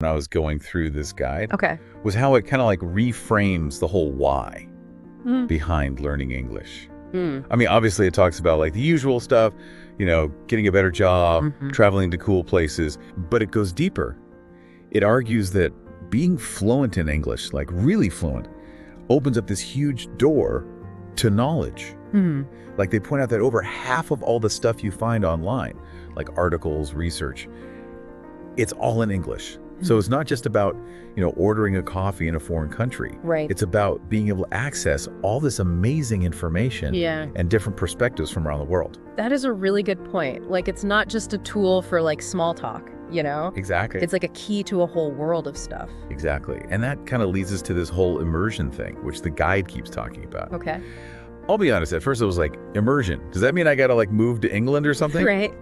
I was going through this guide Okay. was how it kind of like reframes the whole why behind learning English. I mean, obviously it talks about like the usual stuff, getting a better job, traveling to cool places, but it goes deeper. It argues that being fluent in English, like really fluent, opens up this huge door to knowledge. Like they point out that over half of all the stuff you find online, like articles, research, it's all in English. So it's not just about, ordering a coffee in a foreign country. Right. It's about being able to access all this amazing information and different perspectives from around the world. That is a really good point. Like, it's not just a tool for like small talk, Exactly. It's like a key to a whole world of stuff. Exactly. And that kind of leads us to this whole immersion thing, which the guide keeps talking about. Okay. I'll be honest, at first I was like, immersion? Does that mean I gotta like move to England or something? Right.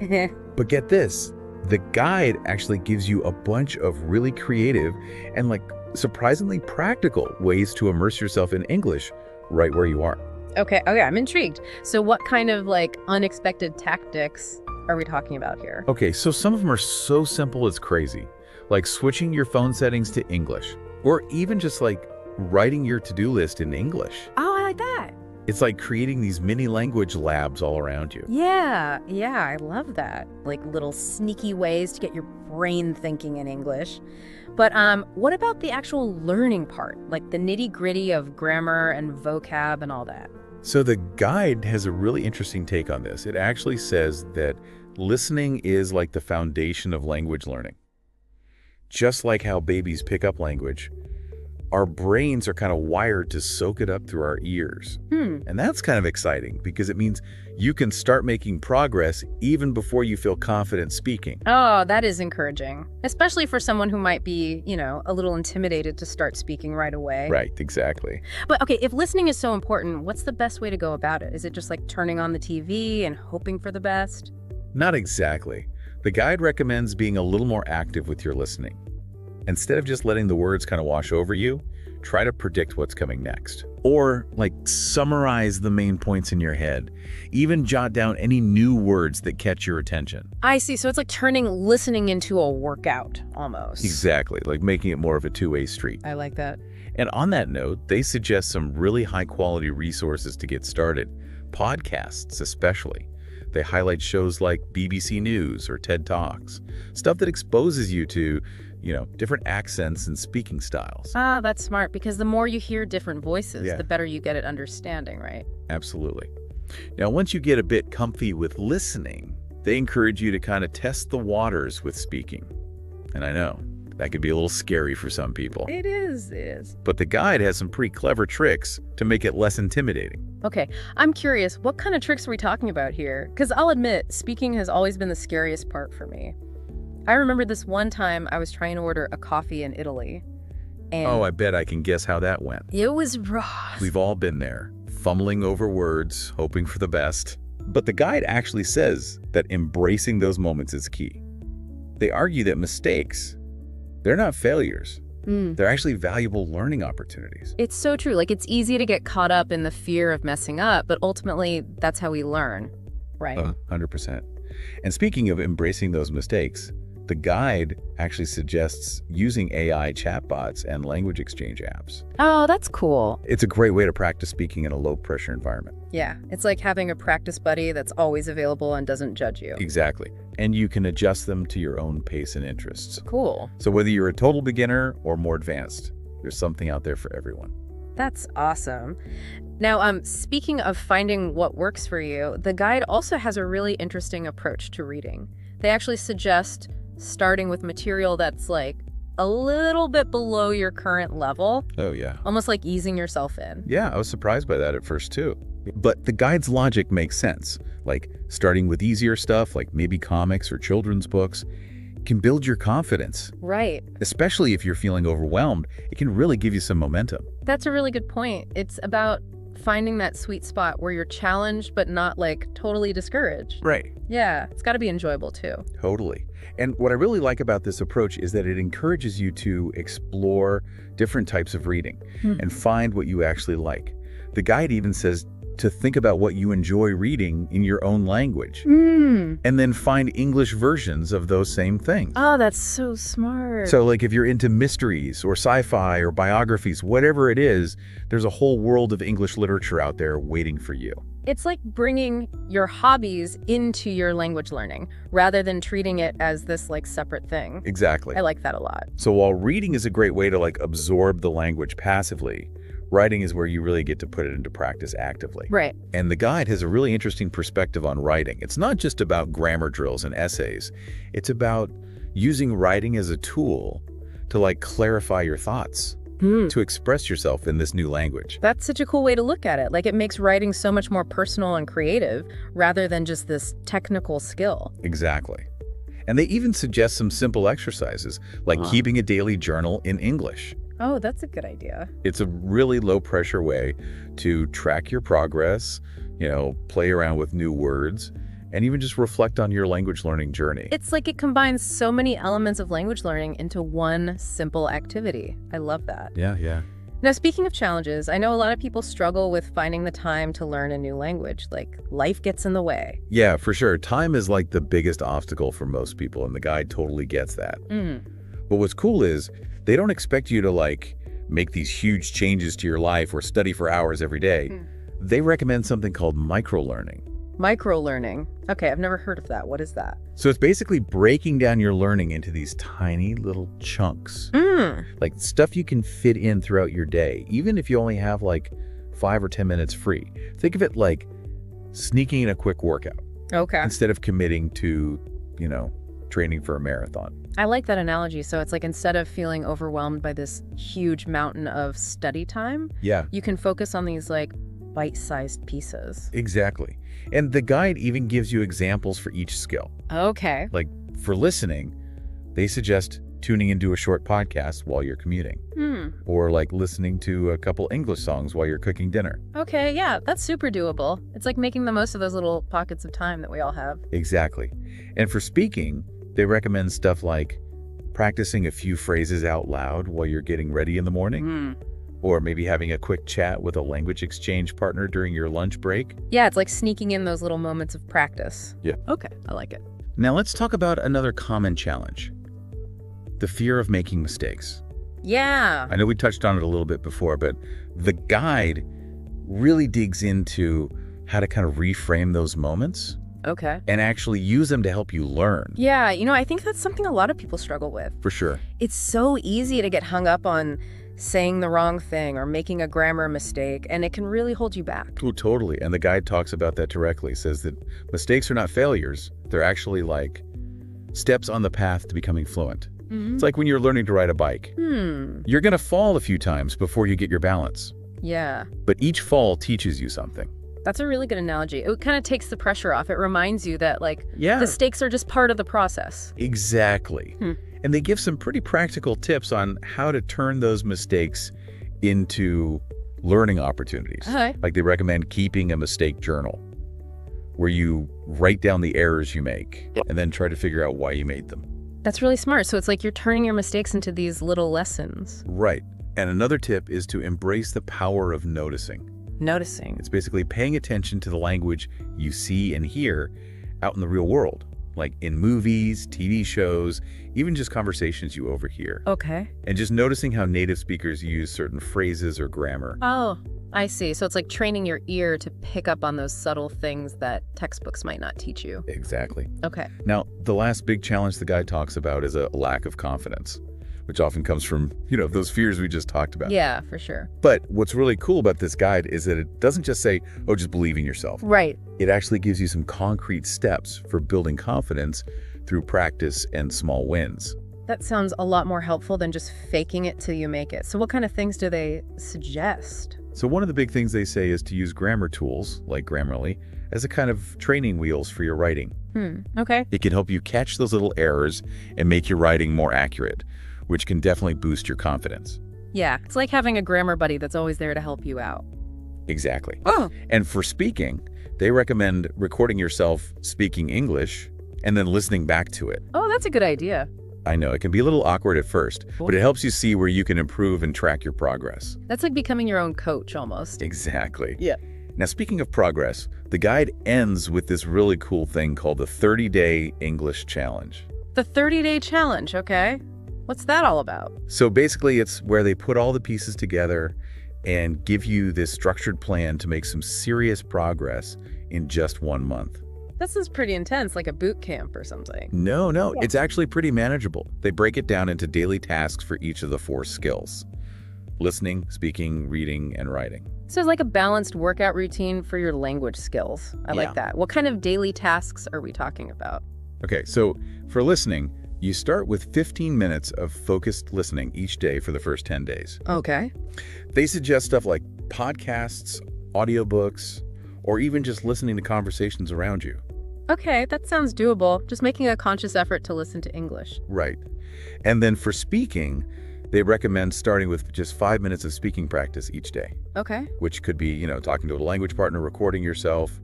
But get this, the guide actually gives you a bunch of really creative and like surprisingly practical ways to immerse yourself in English right where you are. Okay, I'm intrigued. So what kind of like unexpected tactics are we talking about here? Okay, so some of them are so simple it's crazy, like switching your phone settings to English, or even just like writing your to-do list in English. Oh, I like that. It's like creating these mini language labs all around you. Yeah, I love that. Like little sneaky ways to get your brain thinking in English. But what about the actual learning part, like the nitty-gritty of grammar and vocab and all that? So the guide has a really interesting take on this. It actually says that listening is like the foundation of language learning. Just like how babies pick up language, our brains are kind of wired to soak it up through our ears. And that's kind of exciting because it means you can start making progress even before you feel confident speaking. Oh, that is encouraging, especially for someone who might be, a little intimidated to start speaking right away. Right, exactly. But okay, if listening is so important, what's the best way to go about it? Is it just like turning on the TV and hoping for the best? Not exactly. The guide recommends being a little more active with your listening. Instead of just letting the words kind of wash over you, try to predict what's coming next. Or like summarize the main points in your head. Even jot down any new words that catch your attention. I see. So it's like turning listening into a workout almost. Exactly, like making it more of a two-way street. I like that. And on that note, they suggest some really high-quality resources to get started. Podcasts especially. They highlight shows like BBC News or TED Talks. Stuff that exposes you to different accents and speaking styles. Ah, that's smart, because the more you hear different voices, Yeah. the better you get at understanding, right? Absolutely. Now, once you get a bit comfy with listening, they encourage you to kind of test the waters with speaking. And I know, that could be a little scary for some people. It is. But the guide has some pretty clever tricks to make it less intimidating. Okay, I'm curious, what kind of tricks are we talking about here? Because I'll admit, speaking has always been the scariest part for me. I remember this one time I was trying to order a coffee in Italy. And Oh, I bet I can guess how that went. it was rough. We've all been there, fumbling over words, hoping for the best. But the guide actually says that embracing those moments is key. They argue that mistakes, they're not failures. They're actually valuable learning opportunities. It's so true. Like, it's easy to get caught up in the fear of messing up, but ultimately, that's how we learn, right? 100%. And speaking of embracing those mistakes, the guide actually suggests using AI chatbots and language exchange apps. Oh, that's cool. It's a great way to practice speaking in a low-pressure environment. Yeah, it's like having a practice buddy that's always available and doesn't judge you. Exactly. And you can adjust them to your own pace and interests. Cool. So whether you're a total beginner or more advanced, there's something out there for everyone. That's awesome. Now, speaking of finding what works for you, the guide also has a really interesting approach to reading. They actually suggest starting with material that's like a little bit below your current level, Oh, yeah. almost like easing yourself in. Yeah, I was surprised by that at first, too. But the guide's logic makes sense. Like, starting with easier stuff, like maybe comics or children's books, can build your confidence. Right. Especially if you're feeling overwhelmed, it can really give you some momentum. That's a really good point. It's about finding that sweet spot where you're challenged but not like totally discouraged. Right. Yeah, it's got to be enjoyable too. Totally. And what I really like about this approach is that it encourages you to explore different types of reading and find what you actually like. The guide even says to think about what you enjoy reading in your own language. And then find English versions of those same things. Oh, that's so smart. So like if you're into mysteries or sci-fi or biographies, whatever it is, there's a whole world of English literature out there waiting for you. It's like bringing your hobbies into your language learning rather than treating it as this like separate thing. Exactly. I like that a lot. So while reading is a great way to like absorb the language passively, writing is where you really get to put it into practice actively. Right. And the guide has a really interesting perspective on writing. It's not just about grammar drills and essays. It's about using writing as a tool to like clarify your thoughts, to express yourself in this new language. That's such a cool way to look at it. Like it makes writing so much more personal and creative rather than just this technical skill. Exactly. And they even suggest some simple exercises, like keeping a daily journal in English. Oh, that's a good idea. It's a really low-pressure way to track your progress, play around with new words, and even just reflect on your language learning journey. It's like it combines so many elements of language learning into one simple activity. I love that. Yeah. Now, speaking of challenges, I know a lot of people struggle with finding the time to learn a new language. Like, life gets in the way. Yeah, for sure. Time is like the biggest obstacle for most people, and the guide totally gets that. But what's cool is they don't expect you to like make these huge changes to your life or study for hours every day. They recommend something called microlearning. Microlearning. Okay, I've never heard of that. What is that? So it's basically breaking down your learning into these tiny little chunks. Like stuff you can fit in throughout your day, even if you only have like 5 or 10 minutes free. Think of it like sneaking in a quick workout. Okay. Instead of committing to, training for a marathon. I like that analogy. So it's like instead of feeling overwhelmed by this huge mountain of study time, you can focus on these like bite-sized pieces. Exactly. And the guide even gives you examples for each skill. Okay. Like for listening, they suggest tuning into a short podcast while you're commuting. Or like listening to a couple English songs while you're cooking dinner. Okay, yeah, that's super doable. It's like making the most of those little pockets of time that we all have. Exactly. And for speaking, they recommend stuff like practicing a few phrases out loud while you're getting ready in the morning. Or maybe having a quick chat with a language exchange partner during your lunch break. Yeah, it's like sneaking in those little moments of practice. Yeah. Okay, I like it. Now let's talk about another common challenge. The fear of making mistakes. Yeah. I know we touched on it a little bit before, but the guide really digs into how to kind of reframe those moments. Okay. And actually use them to help you learn. Yeah, I think that's something a lot of people struggle with. For sure. It's so easy to get hung up on saying the wrong thing or making a grammar mistake, and it can really hold you back. Oh, totally. And the guide talks about that directly. Says that mistakes are not failures. They're actually like steps on the path to becoming fluent. It's like when you're learning to ride a bike. You're going to fall a few times before you get your balance. Yeah. But each fall teaches you something. That's a really good analogy. It kind of takes the pressure off. It reminds you that, the stakes are just part of the process. Exactly. And they give some pretty practical tips on how to turn those mistakes into learning opportunities. Okay. Like they recommend keeping a mistake journal where you write down the errors you make and then try to figure out why you made them. That's really smart. So it's like you're turning your mistakes into these little lessons. Right. And another tip is to embrace the power of noticing. Noticing. It's basically paying attention to the language you see and hear out in the real world, like in movies, TV shows, even just conversations you overhear. Okay. And just noticing how native speakers use certain phrases or grammar. Oh, I see. So it's like training your ear to pick up on those subtle things that textbooks might not teach you. Exactly. Okay. Now, the last big challenge the guide talks about is a lack of confidence, which often comes from, those fears we just talked about. Yeah, for sure. But what's really cool about this guide is that it doesn't just say, oh, just believe in yourself. Right. It actually gives you some concrete steps for building confidence through practice and small wins. That sounds a lot more helpful than just faking it till you make it. So what kind of things do they suggest? So one of the big things they say is to use grammar tools, like Grammarly, as a kind of training wheels for your writing. Okay. It can help you catch those little errors and make your writing more accurate, which can definitely boost your confidence. Yeah, it's like having a grammar buddy that's always there to help you out. Exactly. Oh. And for speaking, they recommend recording yourself speaking English and then listening back to it. Oh, that's a good idea. I know, it can be a little awkward at first, but it helps you see where you can improve and track your progress. That's like becoming your own coach almost. Exactly. Yeah. Now, speaking of progress, the guide ends with this really cool thing called the 30-day English challenge. The 30-day challenge, okay. What's that all about? So basically, it's where they put all the pieces together and give you this structured plan to make some serious progress in just 1 month. This is pretty intense, like a boot camp or something. No, it's actually pretty manageable. They break it down into daily tasks for each of the 4 skills: listening, speaking, reading, and writing. So it's like a balanced workout routine for your language skills. I like that. What kind of daily tasks are we talking about? Okay, so for listening, you start with 15 minutes of focused listening each day for the first 10 days. Okay. They suggest stuff like podcasts, audiobooks, or even just listening to conversations around you. Okay, that sounds doable. Just making a conscious effort to listen to English. Right. And then for speaking, they recommend starting with just 5 minutes of speaking practice each day. Okay. Which could be, talking to a language partner, recording yourself,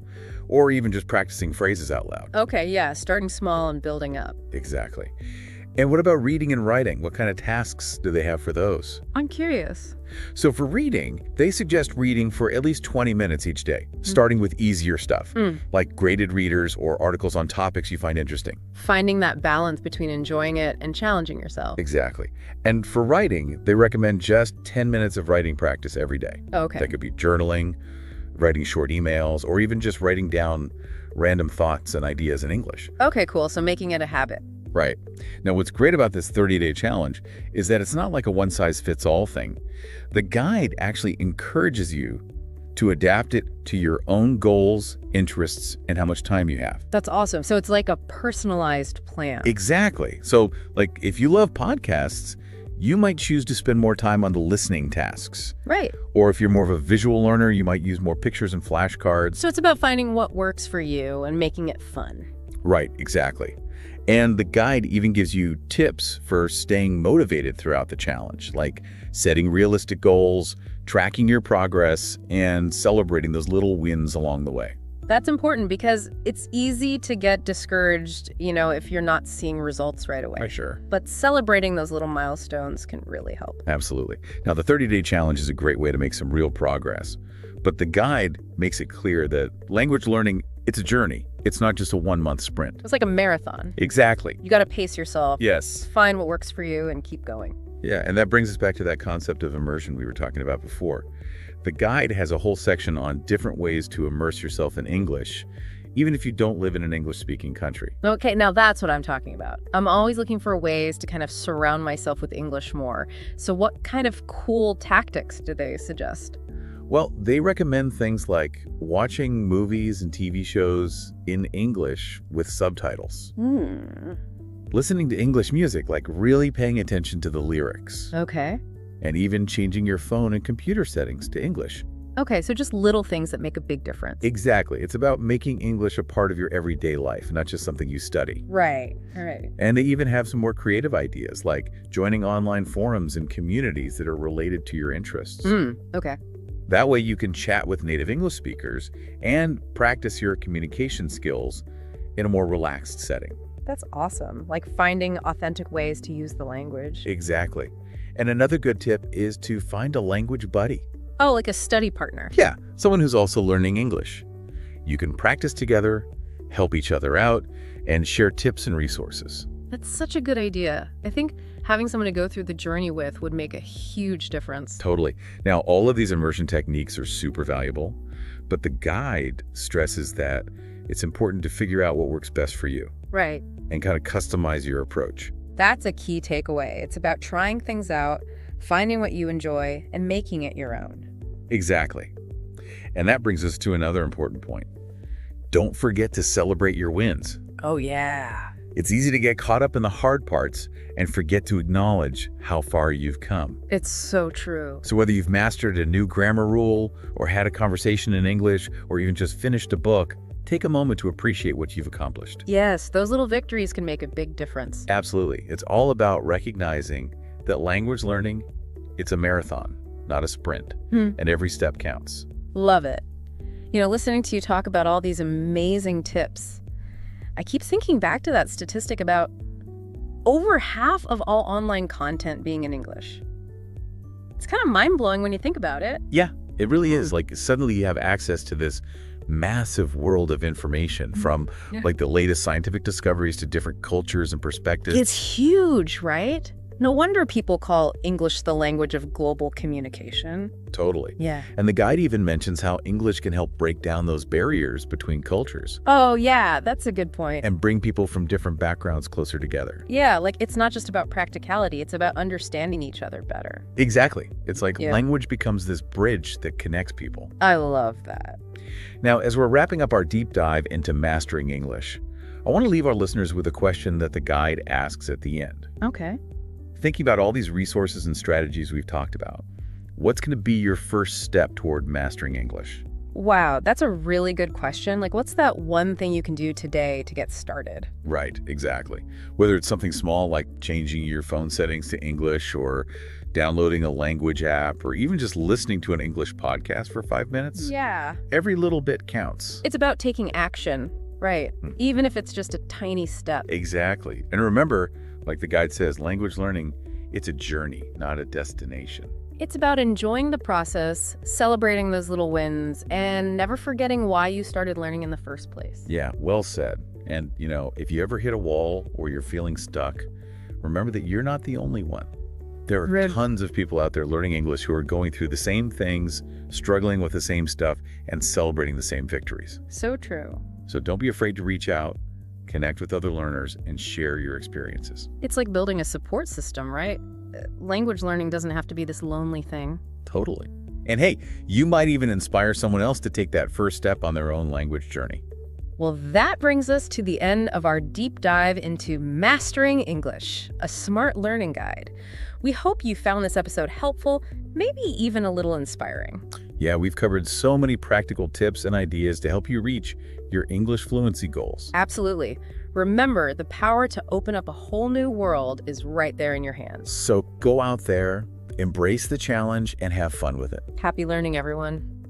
or even just practicing phrases out loud. Okay, yeah, starting small and building up. Exactly. And what about reading and writing? What kind of tasks do they have for those? I'm curious. So for reading, they suggest reading for at least 20 minutes each day, starting with easier stuff, like graded readers or articles on topics you find interesting. Finding that balance between enjoying it and challenging yourself. Exactly. And for writing, they recommend just 10 minutes of writing practice every day. Okay. That could be journaling, writing short emails, or even just writing down random thoughts and ideas in English. Okay, cool. So making it a habit. Right. Now, what's great about this 30-day challenge is that it's not like a one-size-fits-all thing. The guide actually encourages you to adapt it to your own goals, interests, and how much time you have. That's awesome. So it's like a personalized plan. Exactly. So, like, if you love podcasts, you might choose to spend more time on the listening tasks. Right. Or if you're more of a visual learner, you might use more pictures and flashcards. So it's about finding what works for you and making it fun. Right, exactly. And the guide even gives you tips for staying motivated throughout the challenge, like setting realistic goals, tracking your progress, and celebrating those little wins along the way. That's important because it's easy to get discouraged, if you're not seeing results right away. Sure. But celebrating those little milestones can really help. Absolutely. Now, the 30-day challenge is a great way to make some real progress. But the guide makes it clear that language learning, it's a journey. It's not just a 1-month sprint. It's like a marathon. Exactly. You got to pace yourself. Yes. Find what works for you and keep going. Yeah, and that brings us back to that concept of immersion we were talking about before. The guide has a whole section on different ways to immerse yourself in English, even if you don't live in an English-speaking country. Okay, now that's what I'm talking about. I'm always looking for ways to kind of surround myself with English more. So what kind of cool tactics do they suggest? Well, they recommend things like watching movies and TV shows in English with subtitles. Listening to English music, like really paying attention to the lyrics. Okay. And even changing your phone and computer settings to English. Okay, so just little things that make a big difference. Exactly. It's about making English a part of your everyday life, not just something you study. Right, all right. And they even have some more creative ideas, like joining online forums and communities that are related to your interests. Okay. That way you can chat with native English speakers and practice your communication skills in a more relaxed setting. That's awesome. Like finding authentic ways to use the language. Exactly. And another good tip is to find a language buddy. Oh, like a study partner. Yeah, someone who's also learning English. You can practice together, help each other out, and share tips and resources. That's such a good idea. I think having someone to go through the journey with would make a huge difference. Totally. Now, all of these immersion techniques are super valuable, but the guide stresses that it's important to figure out what works best for you. Right. And kind of customize your approach. That's a key takeaway. It's about trying things out, finding what you enjoy, and making it your own. Exactly. And that brings us to another important point. Don't forget to celebrate your wins. Oh, yeah. It's easy to get caught up in the hard parts and forget to acknowledge how far you've come. It's so true. So whether you've mastered a new grammar rule or had a conversation in English or even just finished a book, take a moment to appreciate what you've accomplished. Yes, those little victories can make a big difference. Absolutely. It's all about recognizing that language learning, it's a marathon, not a sprint, and every step counts. Love it. Listening to you talk about all these amazing tips, I keep thinking back to that statistic about over half of all online content being in English. It's kind of mind-blowing when you think about it. Yeah, It really is. Like, suddenly you have access to this massive world of information from like the latest scientific discoveries to different cultures and perspectives. It's huge, right? No wonder people call English the language of global communication. Totally. Yeah. And the guide even mentions how English can help break down those barriers between cultures. Oh, yeah, that's a good point. And bring people from different backgrounds closer together. Yeah, like it's not just about practicality, it's about understanding each other better. Exactly. It's like language becomes this bridge that connects people. I love that. Now, as we're wrapping up our deep dive into mastering English, I want to leave our listeners with a question that the guide asks at the end. Okay. Thinking about all these resources and strategies we've talked about, what's going to be your first step toward mastering English? Wow, that's a really good question. Like, what's that one thing you can do today to get started? Right, exactly. Whether it's something small like changing your phone settings to English or downloading a language app or even just listening to an English podcast for 5 minutes. Yeah. Every little bit counts. It's about taking action, right? Even if it's just a tiny step. Exactly. And remember, like the guide says, language learning, it's a journey, not a destination. It's about enjoying the process, celebrating those little wins, and never forgetting why you started learning in the first place. Yeah, well said. And, you know, if you ever hit a wall or you're feeling stuck, remember that you're not the only one. There are tons of people out there learning English who are going through the same things, struggling with the same stuff, and celebrating the same victories. So true. So don't be afraid to reach out, connect with other learners, and share your experiences. It's like building a support system, right? Language learning doesn't have to be this lonely thing. Totally. And hey, you might even inspire someone else to take that first step on their own language journey. Well, that brings us to the end of our deep dive into Mastering English, a smart learning guide. We hope you found this episode helpful, maybe even a little inspiring. Yeah, we've covered so many practical tips and ideas to help you reach your English fluency goals. Absolutely. Remember, the power to open up a whole new world is right there in your hands. So go out there, embrace the challenge, and have fun with it. Happy learning, everyone.